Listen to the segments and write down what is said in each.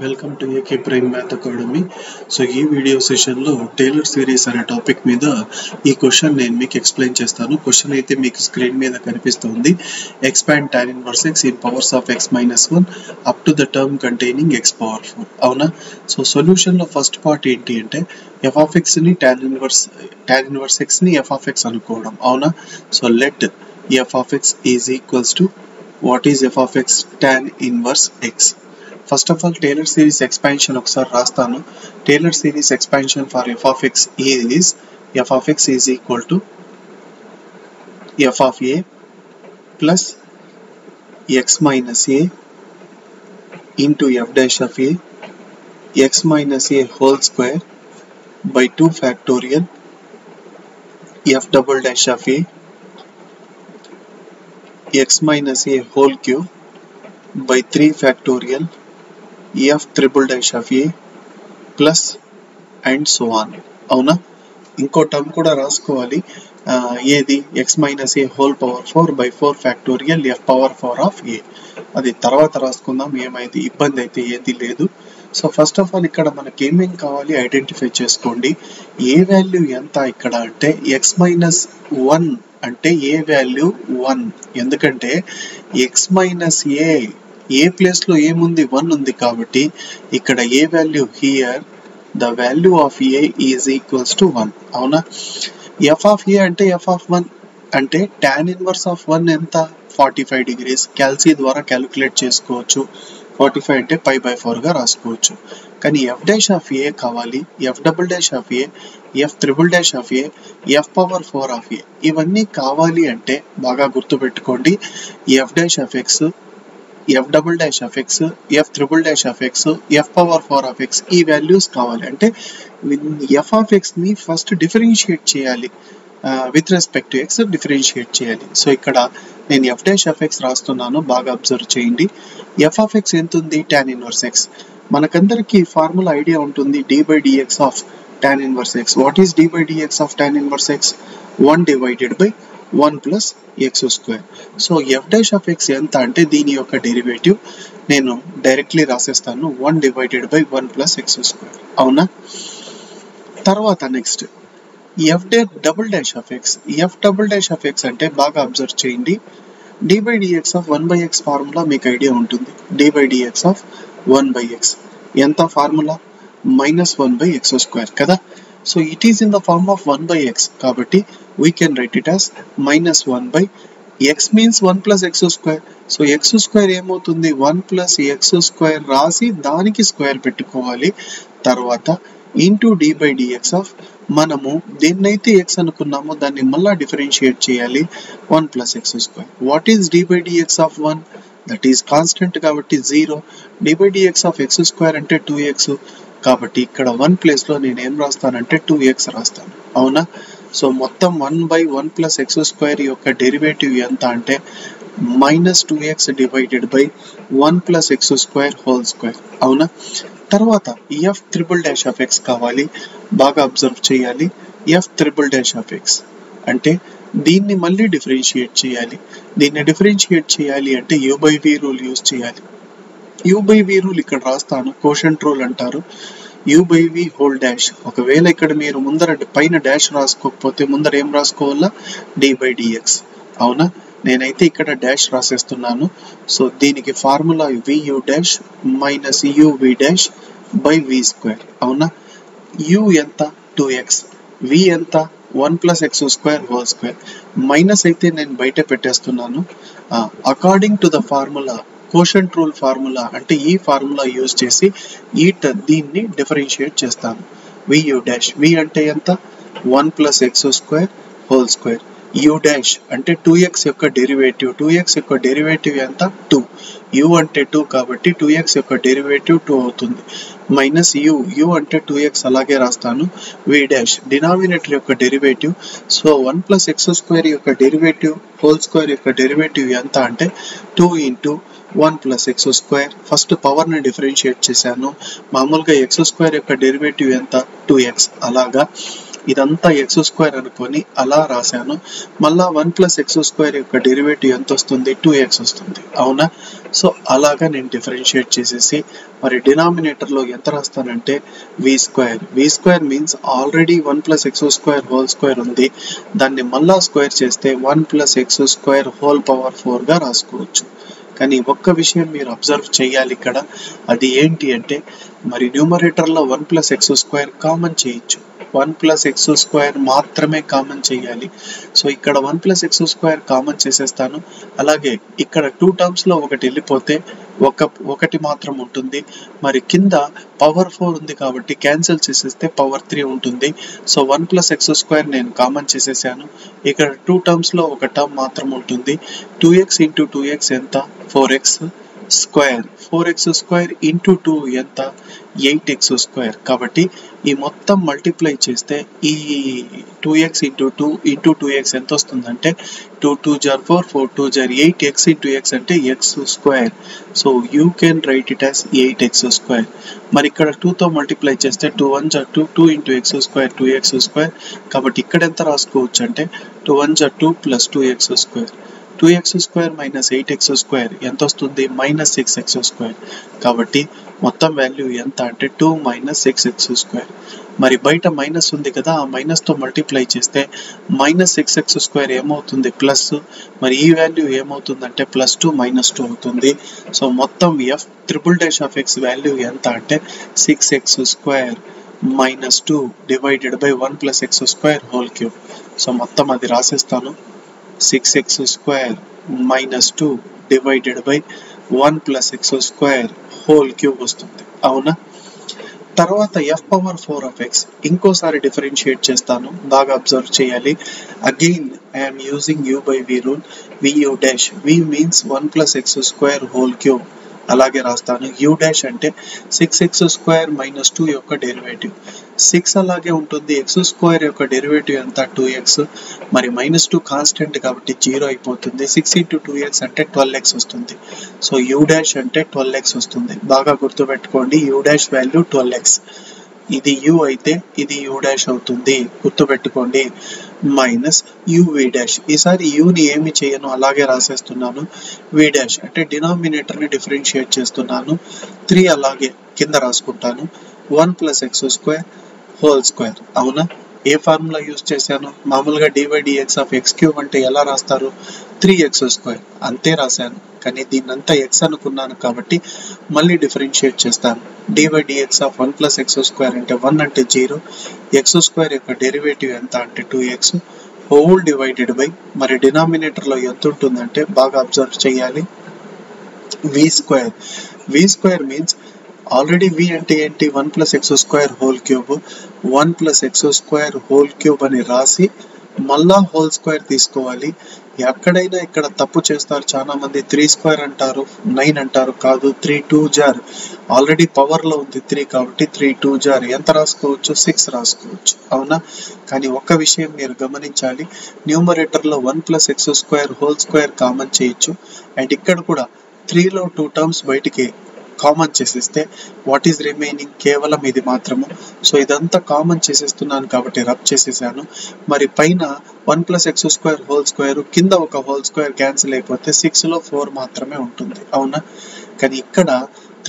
Welcome to AK prime math academy. So ఈ video సెషన్లో Taylor series అనే topic మీద ఈ క్వశ్చన్ నేను మీకు ఎక్స్ప్లెయిన్ చేస్తాను. క్వశ్చన్ అయితే మీకు స్క్రీన్ మీద కనిపిస్తుంది. Expand tan inverse x in powers of x minus 1 up to the term containing x power 4. అవునా? సో సొల్యూషన్లో ఫస్ట్ పార్ట్ ఏంటి అంటే f of x ని tan ఇన్వర్స్ x ని f of x అనుకోవడం. అవునా? So let f of x is equals to what is f of x tan inverse x. First of all, Taylor series expansion ఒకసారి రాస్తాను. Taylor series expansion for f of x is f of x is equal to f of a plus x minus a into f dash of a x minus a whole square by 2 factorial f double dash of a x minus a whole cube by 3 factorial f triple dash of a plus and so on. అవునా? ఇంకో term కూడా రాసుకోవాలి. ఏది x minus a whole power 4 by 4 factorial f power 4 of a. అది తర్వాత రాసుకుందాం, ఏమైతే ఇబ్బంది అయితే ఏది లేదు. సో ఫస్ట్ ఆఫ్ ఆల్ ఇక్కడ మనకి ఏమేం కావాలి ఐడెంటిఫై చేసుకోండి. ఏ వాల్యూ ఎంత ఇక్కడ అంటే x మైనస్ 1 అంటే ఏ వాల్యూ 1, ఎందుకంటే x మైనస్ ఏ ప్లేస్ లో ఏముంది 1 ఉంది కాబట్టి ఇక్కడ a value here the value of a is equals to 1. అవునా? ఎఫ్ ఆఫ్ ఏ అంటే ఎఫ్ ఆఫ్ 1 అంటే tan ఇన్వర్స్ ఆఫ్ 1 ఎంత 45 డిగ్రీస్. క్యాల్సీ ద్వారా క్యాలిక్యులేట్ చేసుకోవచ్చు. 45 అంటే π/4 గా రాసుకోవచ్చు. కానీ ఎఫ్ డాష్ ఆఫ్ ఏ కావాలి, f double dash of a, f triple dash of a, f power 4 of a. ఇవన్నీ కావాలి అంటే బాగా గుర్తుపెట్టుకోండి. F dash of x, f double dash of x, f triple dash of x, f power 4 of x, ఈ values కావాలి అంటే f of x ని first differentiate చేయాలి, with respect to x differentiate చేయాలి. సో ఇక్కడ నేను ఎఫ్ డాష్ ఆఫ్ ఎక్స్ రాస్తున్నాను, బాగా అబ్జర్వ్ చేయండి. ఎఫ్ ఆఫ్ ఎక్స్ ఎంత ఉంది tan ఇన్వర్స్ ఎక్స్. మనకందరికి ఫార్ములా ఐడియా ఉంటుంది, d by dx of tan inverse x. What is d by dx of tan inverse x? 1 divided by 1 plus x square. So f dash of x ఎంత అంటే దీని యొక్క derivative నేను directly రాసేస్తాను, 1 divided by 1 plus x square. అవునా? తర్వాత next f double dash of x. F double dash of x అంటే బాగా అబ్జర్వ్ చేయండి, D by dx of 1 by x formula మీకు ఐడియా ఉంటుంది. D by dx of 1 by x ఎంత formula? Minus 1 by x square కదా. So it is in the form of 1 by x కాబట్టి we can write it as minus 1 by x means 1 plus x square. So x square ఏమవుతుంది? 1 plus x square రాసి దానికి square పెట్టుకోవాలి. తర్వాత into d by dx of మనము దేన్నైతే x అనుకున్నామో దాన్ని మళ్ళా డిఫరెన్షియేట్ చేయాలి, 1 plus x square. What is d by dx of 1? That is constant కాబట్టి 0. d by dx of x square అంటే 2x కాబట్టి ఇక్కడ 1 ప్లేస్ లో నేను ఏం రాస్తానంటే 2x రాస్తాను. అవునా? సో మొత్తం 1 by 1 plus x square యొక్క డెరివేటివ్ ఎంత అంటే minus 2x divided by 1 plus x square whole square. అవునా? తర్వాత f triple dash of x కావాలి, బాగా అబ్జర్వ్ చేయాలి. F triple dash of x అంటే దీన్ని మళ్ళీ డిఫరెన్షియేట్ చేయాలి. దీన్ని డిఫరెన్షియేట్ చేయాలి అంటే u by v rule use చేయాలి. యూ బై వి రూల్ ఇక్కడ రాస్తాను, కోషంట్ రూల్ అంటారు. U by v whole dash. ఒకవేళ ఇక్కడ మీరు ముందర పైన డాష్ రాసుకోకపోతే ముందర ఏం రాసుకోవాలా? D by dx. అవునా? నేనైతే ఇక్కడ డాష్ రాసేస్తున్నాను. సో దీనికి formula v u dash minus u v dash by v square. అవునా? యు ఎంత? 2x. వి ఎంత? 1 plus x square whole square. Minus అయితే నేను బయట పెట్టేస్తున్నాను. According to the formula, quotient rule formula అంటే ఈ ఫార్ములా యూజ్ చేసి దీన్ని డిఫరెన్షియేట్ చేస్తాను. వియూ డాష్, వి అంటే ఎంత? 1 plus x square whole square. You dash అంటే 2x యొక్క డెరివేటివ్. 2x యొక్క డెరివేటివ్ ఎంత? 2. యూ అంటే 2 కాబట్టి 2x యొక్క డెరివేటివ్ 2 అవుతుంది. మైనస్ యూ అంటే 2x అలాగే రాస్తాను. వి డాష్ డినామినేటర్ యొక్క derivative. So 1 plus x square యొక్క డెరివేటివ్ హోల్ స్క్వేర్ యొక్క డెరివేటివ్ ఎంత అంటే 2 into 1 plus x square. First power ని డిఫరెన్షియేట్ చేశాను. మామూలుగా ఎక్స్ స్క్వేర్ యొక్క డెరివేటివ్ ఎంత? 2x. అలాగా ఇదంతా ఎక్స్ స్క్వేర్ అనుకొని అలా రాశాను. మళ్ళా 1 ప్లస్ ఎక్స్ స్క్వేర్ యొక్క డెరివేటివ్ ఎంత వస్తుంది? 2x వస్తుంది. అవునా? సో అలాగా నేను డిఫరెన్షియేట్ చేసేసి మరి డినామినేటర్లో ఎంత రాస్తానంటే వి square means already 1 plus x square whole square ఉంది. దాన్ని మళ్ళా స్క్వేర్ చేస్తే 1 plus x square whole power 4గా రాసుకోవచ్చు. కానీ ఒక్క విషయం మీరు అబ్జర్వ్ చేయాలి ఇక్కడ. అది ఏంటి అంటే మరి న్యూమరేటర్లో 1 ప్లస్ ఎక్స్ స్క్వేర్ కామన్ చేయొచ్చు. 1 ప్లస్ ఎక్స్ స్క్వేర్ మాత్రమే కామన్ చేయాలి. సో ఇక్కడ 1 ప్లస్ ఎక్స్ స్క్వేర్ కామన్ చేసేస్తాను. అలాగే ఇక్కడ 2 టర్మ్స్ లో ఒకటి వెళ్ళిపోతే ఒకటి మాత్రం ఉంటుంది. మరి కింద పవర్ 4 ఉంది కాబట్టి క్యాన్సిల్ చేసేస్తే పవర్ 3 ఉంటుంది. సో 1 ప్లస్ ఎక్స్ స్క్వేర్ నేను కామన్ చేసేసాను. ఇక్కడ 2 టర్మ్స్ లో ఒక టర్మ్ మాత్రం ఉంటుంది. 2x ఇంటూ 2x ఎంత? 4x square. 4x square into 2 ఎంత? 8x square. కాబట్టి ఈ మొత్తం మల్టిప్లై చేస్తే ఈ 2x ఇంటూ 2 ఇంటూ 2x ఎంత వస్తుందంటే 2 2 జార్ 4 4 2 జార్ 8x ఇంటూ x అంటే x square. So you can write it as 8x square. మరి ఇక్కడ 2తో మల్టిప్లై చేస్తే 2 1 జార్ 2 2 into x square 2x square. కాబట్టి ఇక్కడ ఎంత రాసుకోవచ్చు అంటే 2 1 జార్ 2 plus 2x square. 2x square minus 8x square ఎంత వస్తుంది? Minus 6x square. కాబట్టి మొత్తం వాల్యూ ఎంత అంటే 2 మైనస్ 6x స్క్వేర్. మరి బయట మైనస్ ఉంది కదా, ఆ మైనస్తో మల్టిప్లై చేస్తే మైనస్ 6x స్క్వేర్ ఏమవుతుంది? ప్లస్. మరి ఈ వాల్యూ ఏమవుతుందంటే ప్లస్ 2 మైనస్ 2 అవుతుంది. సో మొత్తం f triple dash of x value ఎంత అంటే 6x square minus 2 divided by 1 plus x square whole cube. So మొత్తం అది రాసేస్తాను. 6x square minus 2 divided by 1 plus x square whole cube వస్తుంది. అవునా? తర్వాత f పవర్ 4 ఆఫ్ x ఇంకోసారి differentiate చేస్తాను. బాగా అబ్జర్వ్ చేయాలి. Again I'm using u by v rule. vu dash v means 1 plus x square whole cube. అలాగే రాస్తాను. u dash అంటే 6x స్క్వేర్ మైనస్ 2 యొక్క డెరివేటివ్. 6 అలాగే ఉంటుంది. x స్క్వేర్ యొక్క డెరివేటివ్ ఎంత? 2x. మరి మైనస్ 2 కాన్స్టెంట్ కాబట్టి 0 అయిపోతుంది. 6 ఇంటూ 2x అంటే 12x వస్తుంది. సో u డాష్ అంటే 12x వస్తుంది. బాగా గుర్తుపెట్టుకోండి, u డాష్ వాల్యూ 12x. ఇది u అయితే ఇది u డాష్ అవుతుంది. గుర్తుపెట్టుకోండి. Minus uv dash. ఈసారి uని ఏమి చేయను, అలాగే రాసేస్తున్నాను. v డాష్ అంటే డినామినేటర్ని డిఫరెన్షియేట్ చేస్తున్నాను. 3 అలాగే కింద రాసుకుంటాను. 1 plus x square whole square. అవునా? ఏ ఫార్ములా యూజ్ చేశాను? మామూలుగా dy dx of x cube అంటే ఎలా రాస్తారు? 3x square. అంతే రాశాను. కానీ దీన్నంతా x అనుకున్నాను కాబట్టి మళ్ళీ డిఫరెన్షియేట్ చేస్తాను. dy dx of 1 plus x square అంటే 1 అంటే 0. x స్క్వేర్ యొక్క డెరివేటివ్ ఎంత అంటే 2x హోల్ డివైడెడ్ బై మరి డినామినేటర్లో ఎంత ఉంటుందంటే బాగా అబ్జర్వ్ చేయాలి. v square. v square means already v అంటే ఏంటి? 1 plus x square whole cube. 1 plus x square whole cube అని రాసి మళ్ళా హోల్ స్క్వేర్ తీసుకోవాలి. ఎక్కడైనా ఇక్కడ తప్పు చేస్తారు చాలా మంది. 3 స్క్వేర్ అంటారు, 9 అంటారు. కాదు, 3 2 జార్. ఆల్రెడీ పవర్ లో ఉంది 3 కాబట్టి 3 2 జార్ ఎంత రాసుకోవచ్చు? 6 రాసుకోవచ్చు. అవునా? కానీ ఒక్క విషయం మీరు గమనించాలి. న్యూమరేటర్ లో 1 plus x square whole square common చేయొచ్చు. అండ్ ఇక్కడ కూడా 3లో 2 టర్మ్స్ బయటికి కామన్ చేసేస్తే వాట్ ఈస్ రిమైనింగ్? కేవలం ఇది మాత్రము. సో ఇదంతా కామన్ చేసేస్తున్నాను కాబట్టి రబ్ చేసేసాను. మరి పైన 1 plus x square whole square, కింద ఒక హోల్ స్క్వేర్ క్యాన్సిల్ అయిపోతే 6లో 4 మాత్రమే ఉంటుంది. అవునా? కానీ ఇక్కడ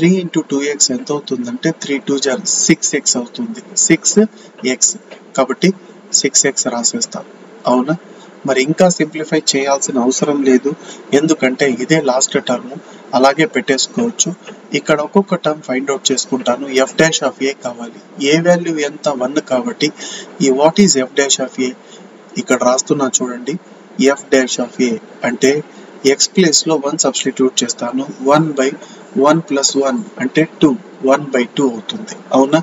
3 ఇంటూ 2x ఎంత అవుతుందంటే 3 2 జార్ 6x అవుతుంది. 6x కాబట్టి 6x రాసేస్తాం. అవునా? మరి ఇంకా సింప్లిఫై చేయాల్సిన అవసరం లేదు, ఎందుకంటే ఇదే లాస్ట్ టర్మ్. అలాగే పెట్టేసుకోవచ్చు. ఇక్కడ ఒక్కొక్క టర్మ్ ఫైండ్ అవుట్ చేసుకుంటాను. f డాష్ ఆఫ్ a కావాలి. ఏ వాల్యూ ఎంత? 1 కాబట్టి ఈ what is f dash of a ఇక్కడ రాస్తున్నా చూడండి. f డాష్ ఆఫ్ a అంటే x ప్లేస్ లో 1 సబ్స్టిట్యూట్ చేస్తాను. 1 బై 1 ప్లస్ 1 అంటే 2. 1 బై 2 అవుతుంది. అవునా?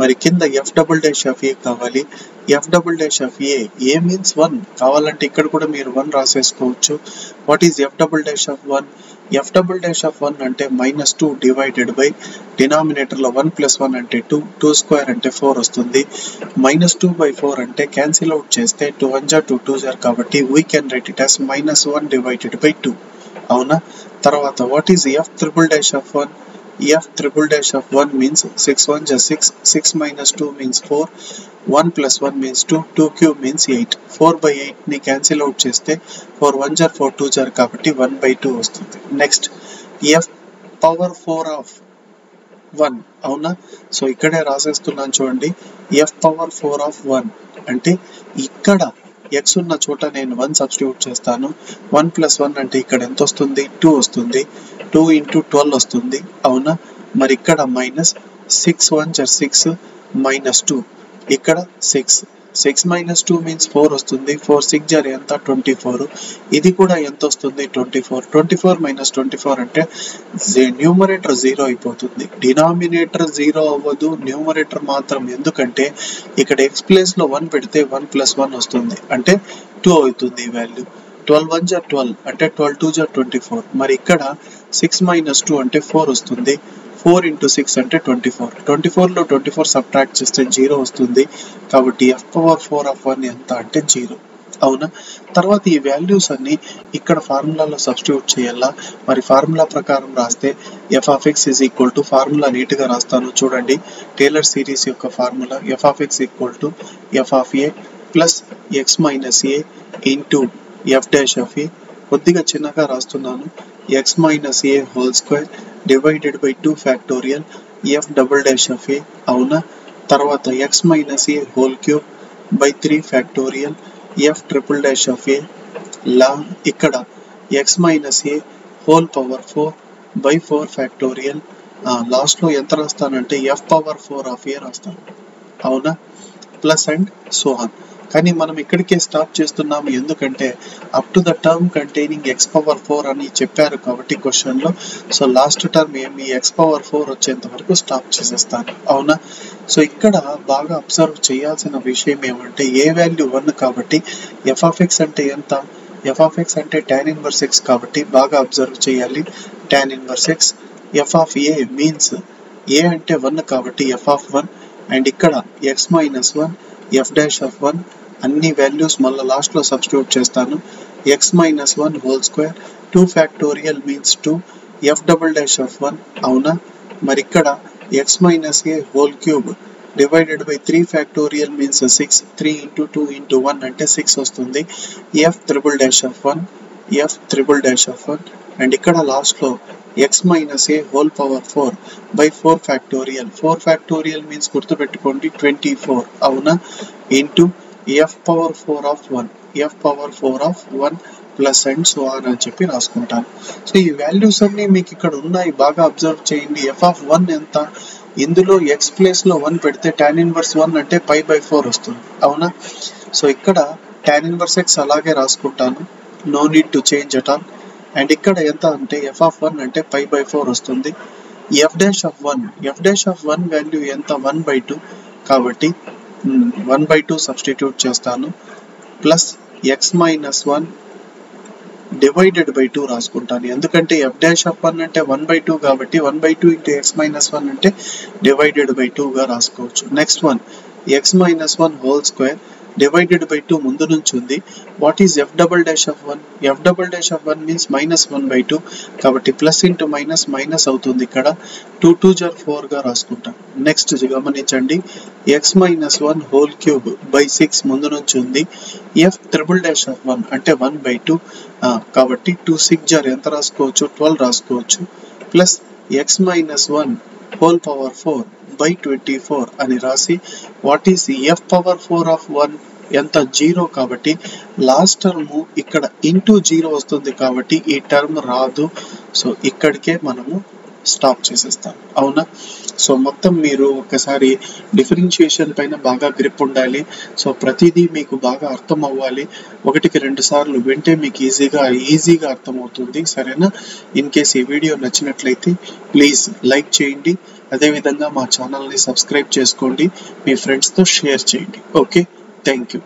మరి కింద f double dash of a కావాలి. f double dash of a means 1. కావాలంటే ఇక్కడ కూడా మీరు 1 రాసేసుకోవచ్చు. What is f double dash of 1? f double dash of 1 అంటే మైనస్ 2 డివైడెడ్ బై డినామినేటర్ లో 1 ప్లస్ 1 అంటే 2. 2 స్క్వేర్ అంటే 4 వస్తుంది. మైనస్ 2 బై 4 అంటే క్యాన్సిల్ అవుట్ చేస్తే 2 1 జార్ 2 2 జార్ కాబట్టి we can write it as minus 1 divided by 2. అవునా? తర్వాత what is f triple dash of 1? f triple dash of 1 means 6 1 just 6, 6 minus 2 means 4, 1 plus 1 means 2, 2 cube means 8, 4 by 8 ని cancel out చేస్తే 4 1 jar 4 2 jar కాబట్టి 1 by 2 వస్తుంది. Next f power 4 of 1 అవునా, so ఇక్కడే రాసేస్తున్నాను చూడండి, f power 4 of 1 అంటే ఇక్కడ x ఉన్న చోట నేను 1 సబ్స్టిట్యూట్ చేస్తాను. 1 plus 1 అంటే ఇక్కడ ఎంత వస్తుంది, 2 వస్తుంది. 2 into 12 వస్తుంది అవునా. మరి ఇక్కడ మైనస్ 6 1 jar 6 minus 2, ఇక్కడ 6, 6 minus 2 means 4 వస్తుంది. 4 6 jar ఎంత 24, ఇది కూడా ఎంత వస్తుంది 24. 24 minus 24 అంటే న్యూమరేటర్ 0 అయిపోతుంది, డినామినేటర్ 0 అవ్వదు, న్యూమరేటర్ మాత్రం. ఎందుకంటే ఇక్కడ x ప్లేస్ లో 1 పెడితే 1 plus 1 వస్తుంది అంటే 2 అవుతుంది ఈ వాల్యూ. 12 1 jar 12 అంటే 12 2 jar 24. మరి ఇక్కడ 6 minus 2 అంటే 4 వస్తుంది. 4 into 6 అంటే 24. 24 లో 24 సబ్ట్రాక్ట్ చేస్తే 0 వస్తుంది. కాబట్టి f power 4 of 1 ఎంత అంటే 0 అవునా. తర్వాత ఈ వాల్యూస్ అన్ని ఇక్కడ ఫార్ములాలో సబ్స్టిట్యూట్ చేయాలా. మరి ఫార్ములా ప్రకారం రాస్తే f of x is equal to, formula neat గా రాస్తాను చూడండి, టేలర్ సిరీస్ యొక్క formula f of x equal to f of a plus x minus a into f dash of a, కొద్దిగా చిన్నగా రాస్తున్నాను, x minus a whole square divided by 2 factorial f double dash of a అవునా. తర్వాత x minus a whole cube by 3 factorial f triple dash of a లా, ఇక్కడ x minus a whole power 4 by 4 factorial, last లో ఎంత రాస్తానంటే f power 4 of a రాస్తాను అవునా, plus and so on. కానీ మనం ఇక్కడికే స్టాప్ చేస్తున్నాము, ఎందుకంటే up to the term containing x power 4 అని చెప్పారు కాబట్టి క్వశ్చన్ లో. సో లాస్ట్ టర్మ్ ఏమి x power 4 వచ్చేంత వరకు స్టాప్ చేసేస్తాను అవునా. సో ఇక్కడ బాగా అబ్జర్వ్ చేయాల్సిన విషయం ఏమంటే ఏ వాల్యూ 1 కాబట్టి f of x అంటే ఎంత, f of x అంటే tan inverse x కాబట్టి బాగా అబ్జర్వ్ చేయాలి. tan inverse x, f of a means a అంటే 1 కాబట్టి f of 1, అండ్ ఇక్కడ x minus 1 f dash of 1 అన్ని వాల్యూస్ మళ్ళీ లాస్ట్ లో సబ్స్టిట్యూట్ చేస్తాను. x minus 1 whole square 2 factorial means 2 f double dash of 1 అవునా. మరి ఇక్కడ x minus a whole cube divided by 3 factorial means 6, 3 into 2 into 1 అంటే 6 వస్తుంది. f triple dash of 1, f triple dash of 1, and ఇక్కడ last లో x minus a whole power 4 by 4 factorial, 4 factorial means గుర్తుపెట్టుకోండి 24 అవునా, into f power 4 of 1, f power 4 of 1 plus and so on అని చెప్పి రాసుకుంటాను. So ఈ values అన్ని మీకు ఇక్కడ ఉన్నాయి, బాగా అబ్జర్వ్ చేయండి. f of 1 ఎంత, ఇందులో x ప్లేస్ లో 1 పెడితే tan inverse 1 అంటే pi by 4 వస్తుంది అవునా. సో ఇక్కడ tan inverse x అలాగే రాసుకుంటాను, no need to change at all. And ఇక్కడ ఎంత అంటే f of 1 అంటే pi by 4 వస్తుంది. f dash of 1, f dash of 1 value ఎంత 1 by 2 కాబట్టి 1 by 2 సబ్స్టిట్యూట్ చేస్తాను. Plus x minus 1 divided by 2 రాసుకుంటాను, ఎందుకంటే f dash of 1 అంటే 1 by 2 కాబట్టి 1 by 2 into x minus 1 అంటే డివైడెడ్ బై 2 గా రాసుకోవచ్చు. Next one x minus 1 whole square divided by 2 ముందు నుంచి ఉంది. What is f double dash of 1, f double dash of 1 means minus 1 by 2 కాబట్టి plus into minus minus అవుతుంది, ఇక్కడ 2 2 jar 4 గా రాసుకుంటాం. నెక్స్ట్ గమనించండి, x minus 1 whole cube by 6 ముందు నుంచి ఉంది. f triple dash of 1 అంటే 1 by 2 కాబట్టి 2 6 jar ఎంత రాసుకోవచ్చు 12 రాసుకోవచ్చు. Plus x minus 1 whole power 4 by 24 అని రాసి what is f power 4 of 1 ఎంత 0 కాబట్టి లాస్ట్ టర్మ్ ఇక్కడ ఇంటూ 0 వస్తుంది కాబట్టి ఈ టర్మ్ రాదు. సో ఇక్కడికే మనము స్టాప్ చేసేస్తాం అవునా. సో మొత్తం మీరు ఒకసారి డిఫరెన్షియేషన్ పైన బాగా గ్రిప్ ఉండాలి. సో ప్రతిదీ మీకు బాగా అర్థం అవ్వాలి, 1కి 2 సార్లు వింటే మీకు ఈజీగా అర్థమవుతుంది సరేనా. ఇన్ కేస్ ఈ వీడియో నచ్చినట్లయితే ప్లీజ్ లైక్ చేయండి, అదేవిధంగా మా ఛానల్ని సబ్స్క్రైబ్ చేసుకోండి, మీ ఫ్రెండ్స్తో షేర్ చేయండి. Okay, thank you.